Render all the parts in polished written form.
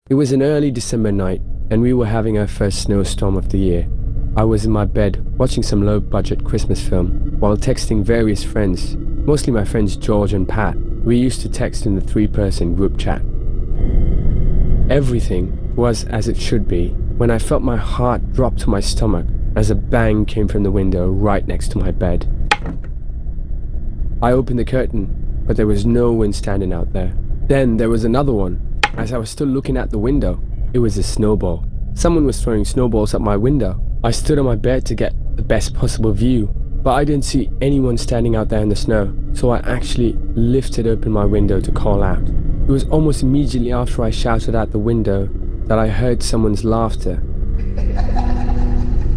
It was an early December night, and we were having our first snowstorm of the year. I was in my bed watching some low-budget Christmas film while texting various friends, mostly my friends George and Pat. We used to text in the three-person group chat. Everything was as it should be when I felt my heart drop to my stomach as a bang came from the window right next to my bed. I opened the curtain, but there was no one standing out there. Then there was another one. As I was still looking at the window, it was a snowball. Someone was throwing snowballs at my window. I stood on my bed to get the best possible view, but I didn't see anyone standing out there in the snow, so I actually lifted open my window to call out. It was almost immediately after I shouted out the window that I heard someone's laughter.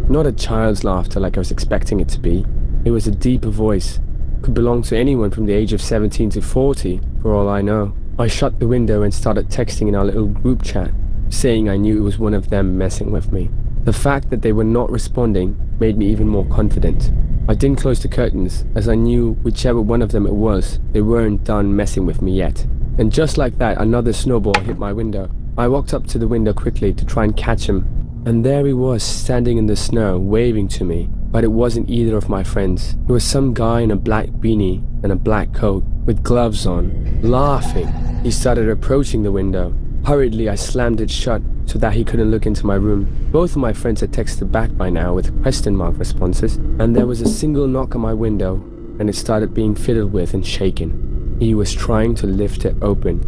Not a child's laughter like I was expecting it to be. It was a deeper voice. Could belong to anyone from the age of 17 to 40, for all I know. I shut the window and started texting in our little group chat, saying I knew it was one of them messing with me. The fact that they were not responding made me even more confident. I didn't close the curtains, as I knew whichever one of them it was, they weren't done messing with me yet. And just like that, another snowball hit my window. I walked up to the window quickly to try and catch him, and there he was standing in the snow, waving to me. But it wasn't either of my friends. It was some guy in a black beanie and a black coat, with gloves on, laughing. He started approaching the window. Hurriedly, I slammed it shut so that he couldn't look into my room. Both of my friends had texted back by now with question mark responses, and there was a single knock on my window, and it started being fiddled with and shaken. He was trying to lift it open.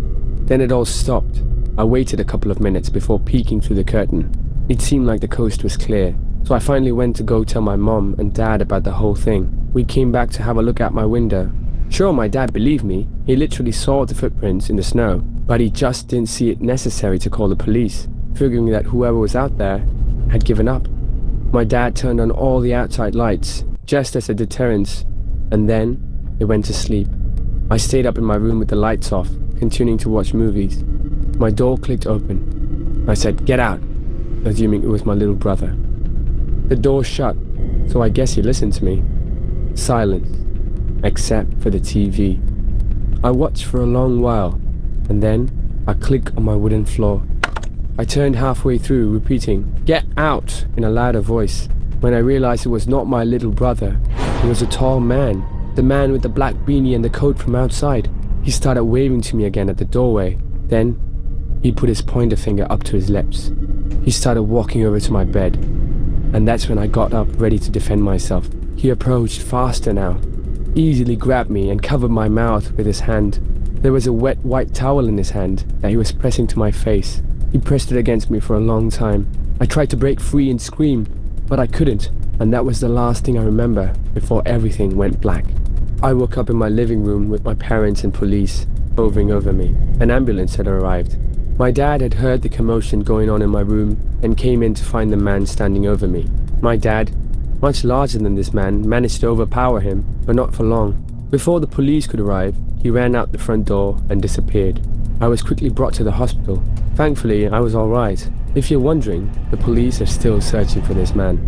Then it all stopped. I waited a couple of minutes before peeking through the curtain. It seemed like the coast was clear, so I finally went to go tell my mom and dad about the whole thing. We came back to have a look at my window. Sure, my dad believed me. He literally saw the footprints in the snow, but he just didn't see it necessary to call the police, figuring that whoever was out there had given up. My dad turned on all the outside lights, just as a deterrence, and then they went to sleep. I stayed up in my room with the lights off, continuing to watch movies. My door clicked open. I said, "Get out," assuming it was my little brother. The door shut, so I guess he listened to me. Silence, except for the TV. I watched for a long while, and then a click on my wooden floor. I turned halfway through, repeating, "Get out," in a louder voice, when I realized it was not my little brother. It was a tall man, the man with the black beanie and the coat from outside. He started waving to me again at the doorway. Then, he put his pointer finger up to his lips. He started walking over to my bed, and that's when I got up ready to defend myself. He approached faster now, easily grabbed me and covered my mouth with his hand. There was a wet white towel in his hand that he was pressing to my face. He pressed it against me for a long time. I tried to break free and scream, but I couldn't, and that was the last thing I remember before everything went black. I woke up in my living room with my parents and police hovering over me. An ambulance had arrived. My dad had heard the commotion going on in my room and came in to find the man standing over me. My dad, much larger than this man, managed to overpower him, but not for long. Before the police could arrive, he ran out the front door and disappeared. I was quickly brought to the hospital. Thankfully, I was alright. If you're wondering, the police are still searching for this man.